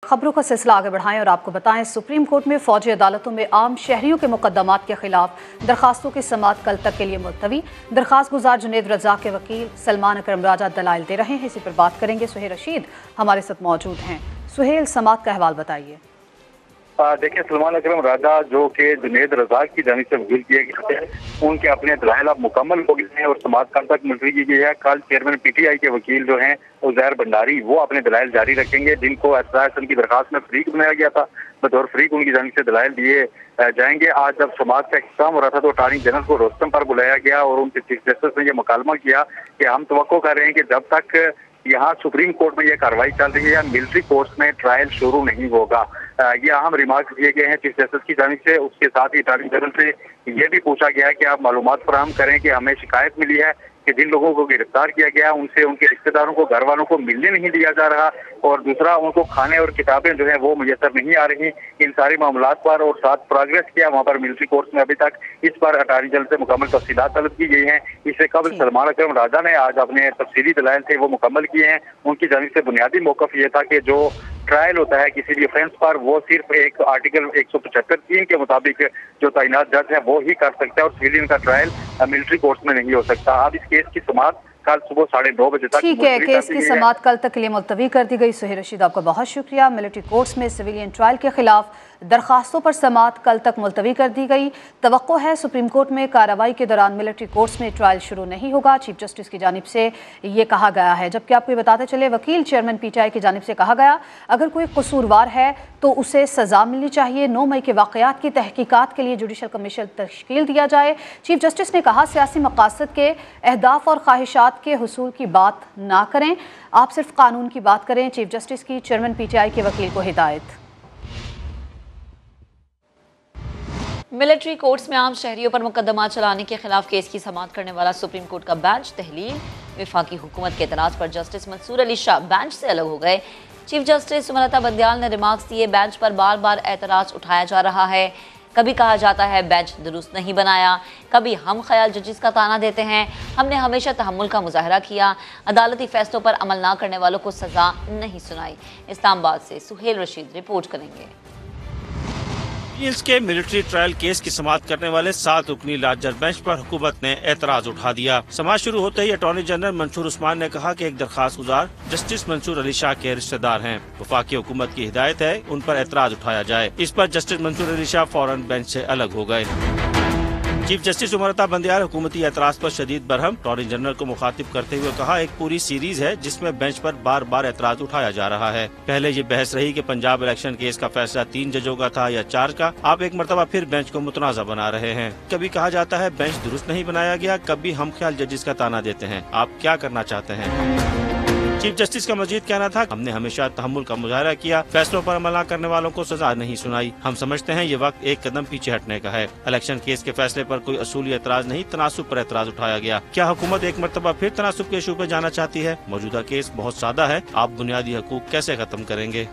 खबरों का सिलसिला आगे बढ़ाएं और आपको बताएं, सुप्रीम कोर्ट में फौजी अदालतों में आम शहरियों के मुकदमात के खिलाफ दरखास्तों की समाअत कल तक के लिए मुलतवी। दरखास्त गुजार जुनेद रज़ाक के वकील सलमान अकरम राजा दलाइल दे रहे हैं। इसी पर बात करेंगे। सुहेल रशीद हमारे साथ मौजूद हैं। सुहेल, समाअत का अहवाल बताइए। देखिए, सलमान अकरम राजा जो कि जुनेद रज़ाक की जानिब से वकील किए गए थे, उनके अपने दलाइल अब मुकम्मल हो गए हैं और समाअत कल तक मुलतवी की गई है। कल चेयरमैन पीटीआई के वकील जो हैं उज़ैर भंडारी, वो अपने दलाइल जारी रखेंगे, जिनको एसरासन की दरखास्त में फरीक बनाया गया था। बतौर फरीक उनकी जानिब से दलाइल दिए जाएंगे। आज जब समाअत का इख्तिताम हो रहा था तो अटॉर्नी जनरल को रोस्टम पर बुलाया गया और उनसे चीफ जस्टिस ने यह मुकालमा किया कि हम तवक्को कर रहे हैं कि जब तक यहाँ सुप्रीम कोर्ट में यह कार्रवाई चल रही है या मिलिट्री कोर्ट्स में ट्रायल शुरू नहीं होगा। ये अहम रिमार्क दिए गए हैं चीफ जस्टिस की जानिब से। उसके साथ ही अटॉर्नी जनरल से ये भी पूछा गया है कि आप मालूमात फराहम करें कि हमें शिकायत मिली है कि जिन लोगों को गिरफ्तार किया गया उनसे उनके रिश्तेदारों को, घर वालों को मिलने नहीं दिया जा रहा, और दूसरा उनको खाने और किताबें जो है वो मुयसर नहीं आ रही। इन सारी मामलात पर और साथ प्रोग्रेस किया वहाँ पर मिलिट्री कोर्ट्स में अभी तक, इस पर अटॉर्नी जनरल से मुकम्मल तफसीलात तलब की गई हैं। इससे कबल सलमान अकरम राजा ने आज अपने तफसीली दलाइल थे वो मुकम्मल किए हैं। उनकी जानिब से बुनियादी मौक़िफ़ ये था कि जो ट्रायल होता है किसी भी ऑफेंस पर, वो सिर्फ एक आर्टिकल 175(3) के मुताबिक जो तैनात जज है वो ही कर सकता है और सिविलियन का ट्रायल मिलिट्री कोर्ट्स में नहीं हो सकता। अब इस केस की समाअत कल सुबह 9:30 बजे तक। ठीक है, केस की समाअत कल तक के लिए मुलतवी कर दी गई। सुहेल रशीद, आपका बहुत शुक्रिया। मिलिट्री कोर्ट्स में सिविलियन ट्रायल के खिलाफ दरखास्तों पर समाअत कल तक मुलतवी कर दी गई। तवक्को है सुप्रीम कोर्ट में कार्रवाई के दौरान मिलिट्री कोर्ट्स में ट्रायल शुरू नहीं होगा, चीफ जस्टिस की जानिब से ये कहा गया है। जबकि आपको ये बताते चले, वकील चेयरमैन पीटीआई की जानिब से कहा गया अगर कोई कसूरवार है तो उसे सजा मिलनी चाहिए। 9 मई के वाक़यात की तहकीकात के लिए जुडिशल कमीशन तश्कील दिया जाए। चीफ जस्टिस ने कहा सियासी मकासद के अहदाफ और ख्वाहिशात के हुसूल की बात ना करें, आप सिर्फ कानून की बात करें। चीफ जस्टिस की चेयरमैन पीटीआई के वकील को हिदायत। मिलिट्री कोर्ट्स में आम शहरियों पर मुकदमा चलाने के खिलाफ केस की समाअत करने वाला सुप्रीम कोर्ट का बेंच तहलील। वफाकी हुकूमत के एतराज़ पर जस्टिस मंसूर अली शाह बेंच से अलग हो गए। चीफ जस्टिस सुमलता बंदयाल ने रिमार्क्स दिए, बेंच पर बार बार एतराज़ उठाया जा रहा है। कभी कहा जाता है बेंच दुरुस्त नहीं बनाया, कभी हम ख्याल जजिस का ताना देते हैं। हमने हमेशा तहम्मुल का मुजाहरा किया, अदालती फैसलों पर अमल ना करने वालों को सजा नहीं सुनाई। इस्लामाबाद से सुहेल रशीद रिपोर्ट करेंगे। के मिलिट्री ट्रायल केस की समाअत करने वाले 7 रुकनी लार्जर बेंच पर हुकूमत ने एतराज उठा दिया। समाअत शुरू होते ही अटॉर्नी जनरल मंसूर उस्मान ने कहा कि एक दरखास्त गुजार जस्टिस मंसूर अली शाह के रिश्तेदार हैं। वफाकी हुकूमत की हिदायत है उन पर एतराज उठाया जाए। इस पर जस्टिस मंसूर अली शाह फौरन बेंच से अलग हो गए। चीफ जस्टिस सुमलता बंदयाल हुकूमती एतराज पर शदीद बरहम। अटॉर्नी जनरल को मुखातिब करते हुए कहा एक पूरी सीरीज है जिसमें बेंच पर बार बार एतराज उठाया जा रहा है। पहले ये बहस रही कि पंजाब इलेक्शन केस का फैसला 3 जजों का था या 4 का, आप एक मरतबा फिर बेंच को मुतनाज़ा बना रहे हैं। कभी कहा जाता है बेंच दुरुस्त नहीं बनाया गया, कभी हम ख्याल जजिस का ताना देते हैं। आप क्या करना चाहते हैं? चीफ जस्टिस का मजीद कहना था हमने हमेशा तहम्मुल का मुजाहरा किया, फैसलों पर अमल न करने वालों को सजा नहीं सुनाई। हम समझते हैं ये वक्त एक कदम पीछे हटने का है। इलेक्शन केस के फैसले पर कोई असूली एतराज नहीं, तनासुब पर एतराज उठाया गया। क्या हुकूमत एक मरतबा फिर तनासुब के इशू पे जाना चाहती है? मौजूदा केस बहुत सादा है, आप बुनियादी हकूक कैसे खत्म करेंगे?